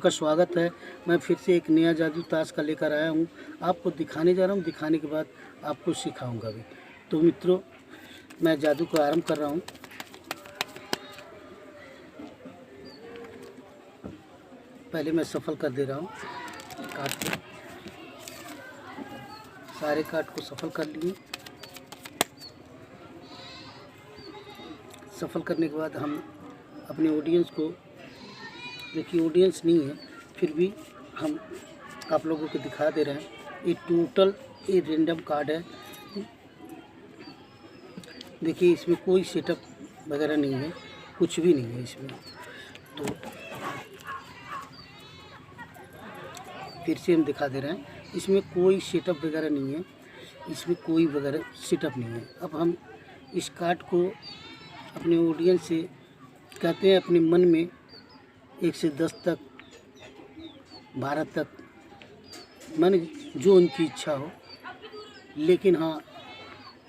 सबका स्वागत है। मैं फिर से एक नया जादू ताश का लेकर आया हूँ। आपको दिखाने जा रहा हूँ, दिखाने के बाद आपको सिखाऊंगा भी। तो मित्रों, मैं जादू को आरंभ कर रहा हूँ। पहले मैं सफल कर दे रहा हूँ कार्ड को। सारे कार्ड को सफल कर लिए। सफल करने के बाद हम अपने ऑडियंस को, देखिए ऑडियंस नहीं है फिर भी हम आप लोगों को दिखा दे रहे हैं। ये टोटल ये रेंडम कार्ड है। देखिए इसमें कोई सेटअप वगैरह नहीं है, कुछ भी नहीं है इसमें। तो फिर से हम दिखा दे रहे हैं, इसमें कोई सेटअप वगैरह नहीं है, इसमें कोई वगैरह सेटअप नहीं है। अब हम इस कार्ड को अपने ऑडियंस से कहते हैं, अपने मन में 1 से 10 तक, 12 तक, मन जो उनकी इच्छा हो, लेकिन हाँ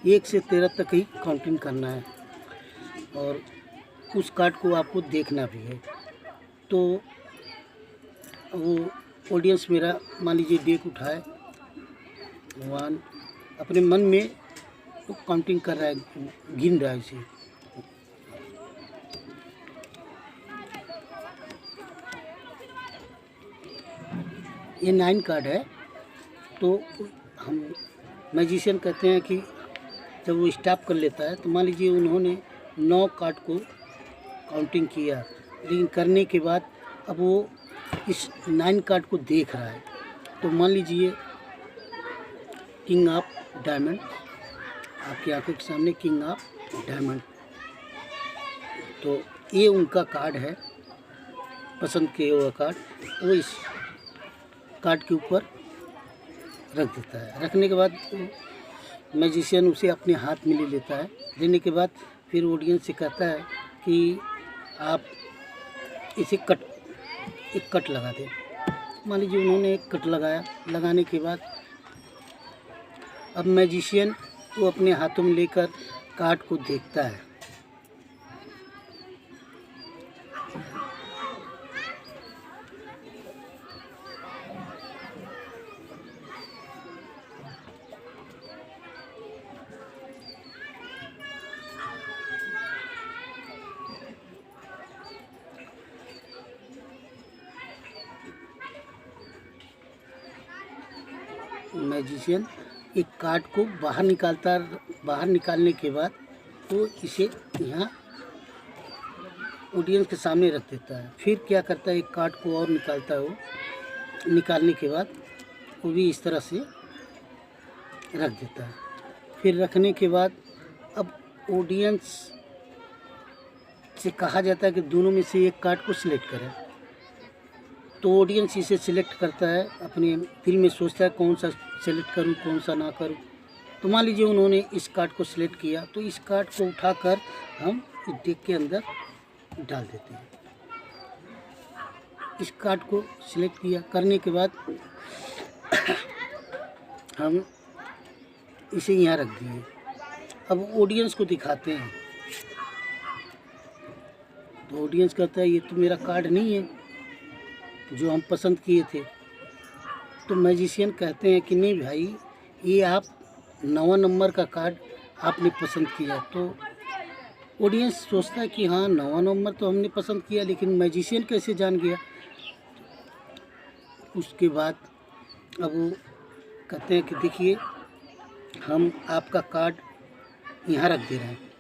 1 से 13 तक ही काउंटिंग करना है और उस कार्ड को आपको देखना भी है। तो वो ऑडियंस मेरा मान लीजिए डेक उठाए 1, अपने मन में वो काउंटिंग कर रहा है, गिन रहा है इसे। ये 9 कार्ड है। तो हम मैजिशियन कहते हैं कि जब वो स्टॉप कर लेता है तो मान लीजिए उन्होंने 9 कार्ड को काउंटिंग किया, लेकिन करने के बाद अब वो इस 9 कार्ड को देख रहा है। तो मान लीजिए किंग ऑफ डायमंड आपकी आंखों के सामने, किंग ऑफ डायमंड। तो ये उनका कार्ड है, पसंद किया हुआ कार्ड। वो इस कार्ड के ऊपर रख देता है। रखने के बाद मैजिशियन उसे अपने हाथ में ले लेता है। लेने के बाद फिर ऑडियंस से कहता है कि आप इसे एक कट लगा दें। मान लीजिए उन्होंने एक कट लगाया। लगाने के बाद अब मैजिशियन वो अपने हाथों में लेकर कार्ड को देखता है। मैजिशियन एक कार्ड को बाहर निकालता, बाहर निकालने के बाद वो इसे यहाँ ऑडियंस के सामने रख देता है। फिर क्या करता है, एक कार्ड को और निकालता है। वो निकालने के बाद वो भी इस तरह से रख देता है। फिर रखने के बाद अब ऑडियंस से कहा जाता है कि दोनों में से एक कार्ड को सिलेक्ट करें। तो ऑडियंस इसे सिलेक्ट करता है, अपने दिल में सोचता है कौन सा सेलेक्ट करूं, कौन सा ना करूं। तो मान लीजिए उन्होंने इस कार्ड को सिलेक्ट किया, तो इस कार्ड को उठाकर हम इस डेक के अंदर डाल देते हैं। इस कार्ड को सिलेक्ट किया करने के बाद हम इसे यहाँ रख दिए। अब ऑडियंस को दिखाते हैं तो ऑडियंस कहता है ये तो मेरा कार्ड नहीं है जो हम पसंद किए थे। तो मैजिशियन कहते हैं कि नहीं भाई, ये आप 9 नंबर का कार्ड आपने पसंद किया। तो ऑडियंस सोचता है कि हाँ 9 नंबर तो हमने पसंद किया, लेकिन मैजिशियन कैसे जान गया। उसके बाद अब वो कहते हैं कि देखिए हम आपका कार्ड यहाँ रख दे रहे हैं,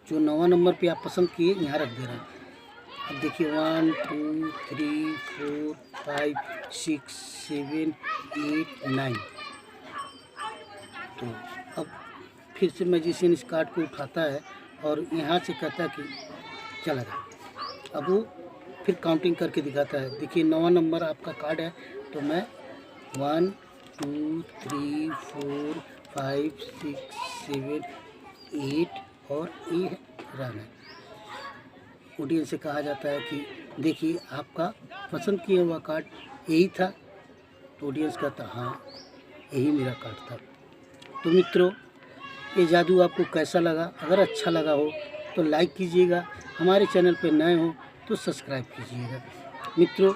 जो 9 नंबर पे आप पसंद किए यहाँ रख दे रहे हैं। अब देखिए 1 2 3 4 5 6 7 8 9। तो अब फिर से मैजिशियन इस कार्ड को उठाता है और यहाँ से कहता है कि चला गया। अब वो फिर काउंटिंग करके दिखाता है। देखिए 9 नंबर आपका कार्ड है, तो मैं 1 2 3 4 5 6 7 8 और ये रन है। ऑडियंस से कहा जाता है कि देखिए आपका पसंद किया हुआ कार्ड यही था। तो ऑडियंस कहता हाँ यही मेरा कार्ड था। तो मित्रों, ये जादू आपको कैसा लगा? अगर अच्छा लगा हो तो लाइक कीजिएगा, हमारे चैनल पर नए हो तो सब्सक्राइब कीजिएगा। मित्रों,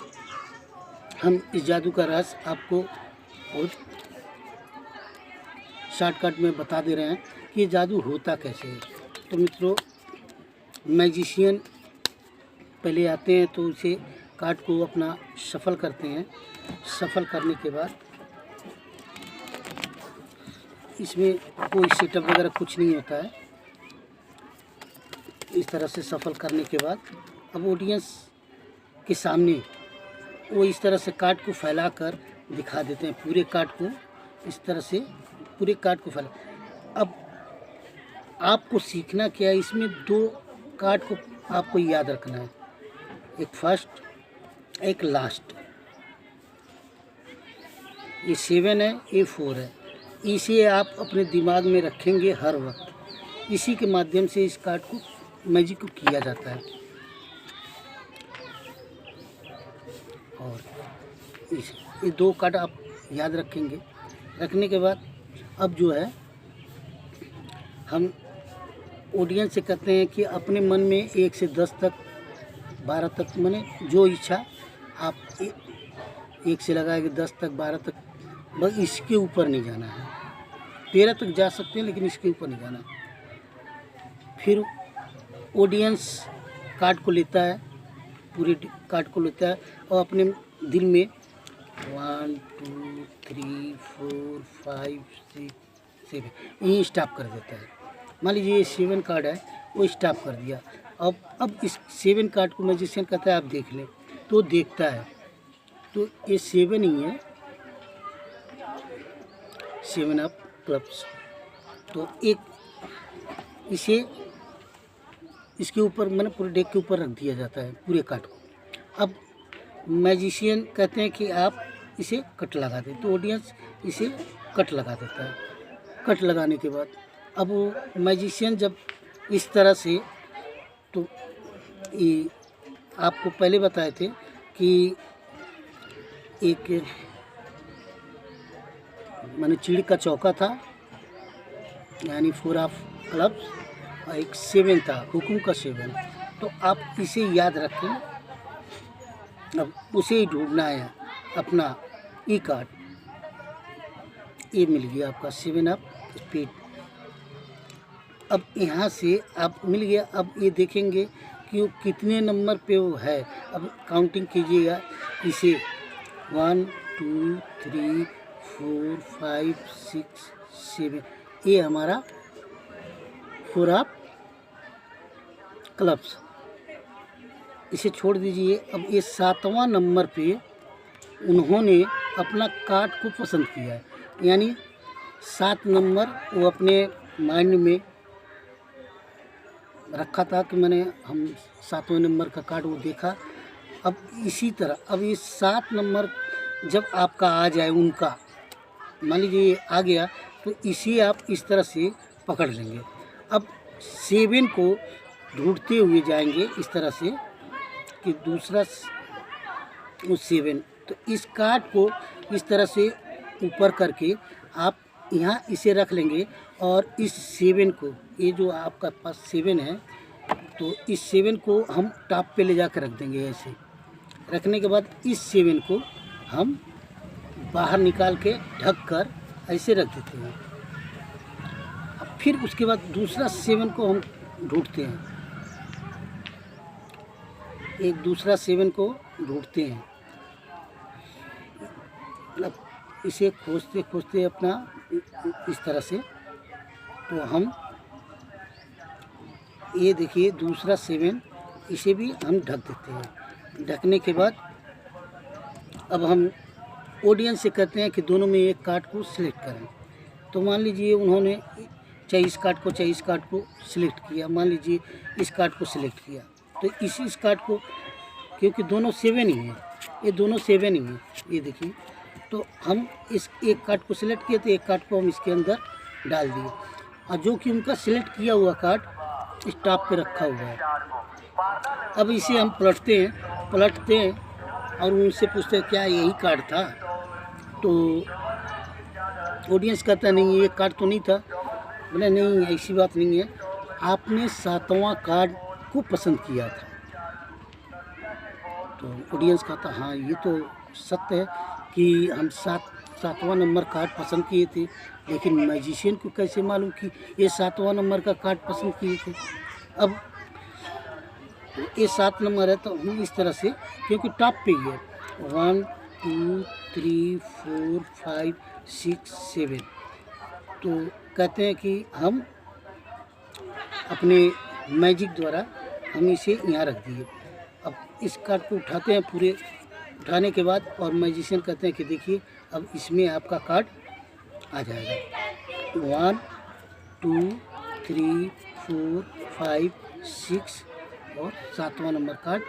हम इस जादू का रहस्य आपको बहुत शॉर्टकट में बता दे रहे हैं कि ये जादू होता कैसे है। तो मित्रों, मैजिशियन पहले आते हैं तो उसे कार्ड को अपना सफल करते हैं। सफल करने के बाद इसमें कोई सेटअप वगैरह कुछ नहीं होता है। इस तरह से सफल करने के बाद अब ऑडियंस के सामने वो इस तरह से कार्ड को फैलाकर दिखा देते हैं। पूरे कार्ड को इस तरह से पूरे कार्ड को फैला। अब आपको सीखना क्या है, इसमें 2 कार्ड को आपको याद रखना है, एक फर्स्ट एक लास्ट। ये 7 है, ये 4 है। इसे आप अपने दिमाग में रखेंगे हर वक्त। इसी के माध्यम से इस कार्ड को मैजिक को किया जाता है। और ये 2 कार्ड आप याद रखेंगे। रखने के बाद अब जो है हम ऑडियंस से कहते हैं कि अपने मन में 1 से 10 तक 12 तक, माने जो इच्छा आप 1 से लगाएंगे 10 तक 12 तक, बस इसके ऊपर नहीं जाना है। 13 तक जा सकते हैं लेकिन इसके ऊपर नहीं जाना। फिर ऑडियंस कार्ड को लेता है, पूरे कार्ड को लेता है और अपने दिल में 1 2 3 4 5 6 7 यहीं स्टॉप कर देता है। मान लीजिए ये 7 कार्ड है, वो स्टॉप कर दिया। अब इस 7 कार्ड को मैजिशियन कहता है आप देख लें, तो देखता है तो ये 7 ही है, 7 ऑफ क्लब्स। तो एक इसे इसके ऊपर मैंने पूरे डेक के ऊपर रख दिया जाता है पूरे कार्ड को। अब मैजिशियन कहते हैं कि आप इसे कट लगा दें, तो ऑडियंस इसे कट लगा देता है। कट लगाने के बाद अब वो मैजिशियन जब इस तरह से, तो ये आपको पहले बताए थे कि एक माने चिड़ी का चौका था, यानी 4 ऑफ क्लब्स, और एक 7 था, हुकुम का 7। तो आप इसे याद रखें। अब उसे ही ढूंढना है अपना ई कार्ड। ये मिल गया आपका 7 ऑफ स्पीड। अब यहाँ से आप मिल गया। अब ये देखेंगे कि वो कितने नंबर पे वो है। अब काउंटिंग कीजिएगा इसे 1 2 3 4 5 6 7। ये हमारा 4 ऑफ क्लब्स। इसे छोड़ दीजिए। अब ये 7वां नंबर पे उन्होंने अपना कार्ड को पसंद किया है, यानी 7 नंबर वो अपने माइंड में रखा था कि मैंने हम 7वें नंबर का कार्ड वो देखा। अब इसी तरह अब ये 7 नंबर जब आपका आ जाए, उनका मान लीजिए ये आ गया, तो इसे आप इस तरह से पकड़ लेंगे। अब 7 को ढूंढते हुए जाएंगे इस तरह से कि दूसरा वो 7। तो इस कार्ड को इस तरह से ऊपर करके आप यहाँ इसे रख लेंगे और इस 7 को, ये जो आपका पास 7 है, तो इस 7 को हम टॉप पे ले जाकर रख देंगे। ऐसे रखने के बाद इस 7 को हम बाहर निकाल के ढक कर ऐसे रख देते हैं। अब फिर उसके बाद दूसरा 7 को हम ढूंढते हैं, एक दूसरा 7 को ढूंढते हैं। मतलब इसे खोजते खोजते अपना इस तरह से, तो हम ये देखिए दूसरा 7, इसे भी हम ढक देते हैं। ढकने के बाद अब हम ऑडियंस से कहते हैं कि दोनों में एक कार्ड को सिलेक्ट करें। तो मान लीजिए उन्होंने चाहे इस कार्ड को सिलेक्ट किया, मान लीजिए इस कार्ड को सिलेक्ट किया, तो इस कार्ड को, क्योंकि दोनों 7 ही हैं, ये दोनों 7 ही हैं, ये देखिए। तो हम इस एक कार्ड को सिलेक्ट किए, तो एक कार्ड को हम इसके अंदर डाल दिए, और जो कि उनका सिलेक्ट किया हुआ कार्ड इस टॉप पे रखा हुआ है। अब इसे हम पलटते हैं और उनसे पूछते हैं क्या यही कार्ड था। तो ऑडियंस कहता है नहीं, ये कार्ड तो नहीं था। बोले नहीं, ऐसी बात नहीं है, आपने 7वां कार्ड को पसंद किया था। तो ऑडियंस कहता हाँ ये तो सत्य है कि हम सातवां नंबर कार्ड पसंद किए थे, लेकिन मैजिशियन को कैसे मालूम कि ये सातवां नंबर का कार्ड पसंद किए थे। अब ये 7 नंबर है तो हम इस तरह से, क्योंकि टॉप पे ही है 1 2 3 4 5 6 7, तो कहते हैं कि हम अपने मैजिक द्वारा हम इसे यहाँ रख दिए। अब इस कार्ड को उठाते हैं, पूरे उठाने के बाद और मैजिशियन कहते हैं कि देखिए अब इसमें आपका कार्ड आ जाएगा 1 2 3 4 5 6 और 7वां नंबर कार्ड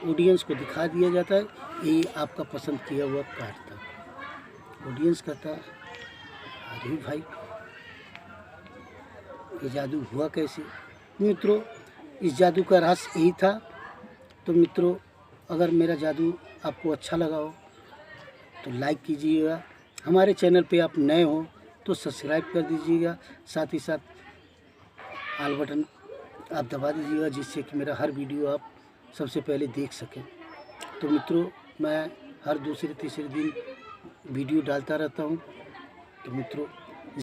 ऑडियंस को दिखा दिया जाता है। ये आपका पसंद किया हुआ कार्ड था। ऑडियंस कहता है अरे भाई ये जादू हुआ कैसे। मित्रों, इस जादू का रहस्य यही था। तो मित्रों, अगर मेरा जादू आपको अच्छा लगा हो तो लाइक कीजिएगा। हमारे चैनल पे आप नए हो तो सब्सक्राइब कर दीजिएगा, साथ ही साथ ऑल बटन आप दबा दीजिएगा, जिससे कि मेरा हर वीडियो आप सबसे पहले देख सकें। तो मित्रों, मैं हर दूसरे तीसरे दिन वीडियो डालता रहता हूँ। तो मित्रों,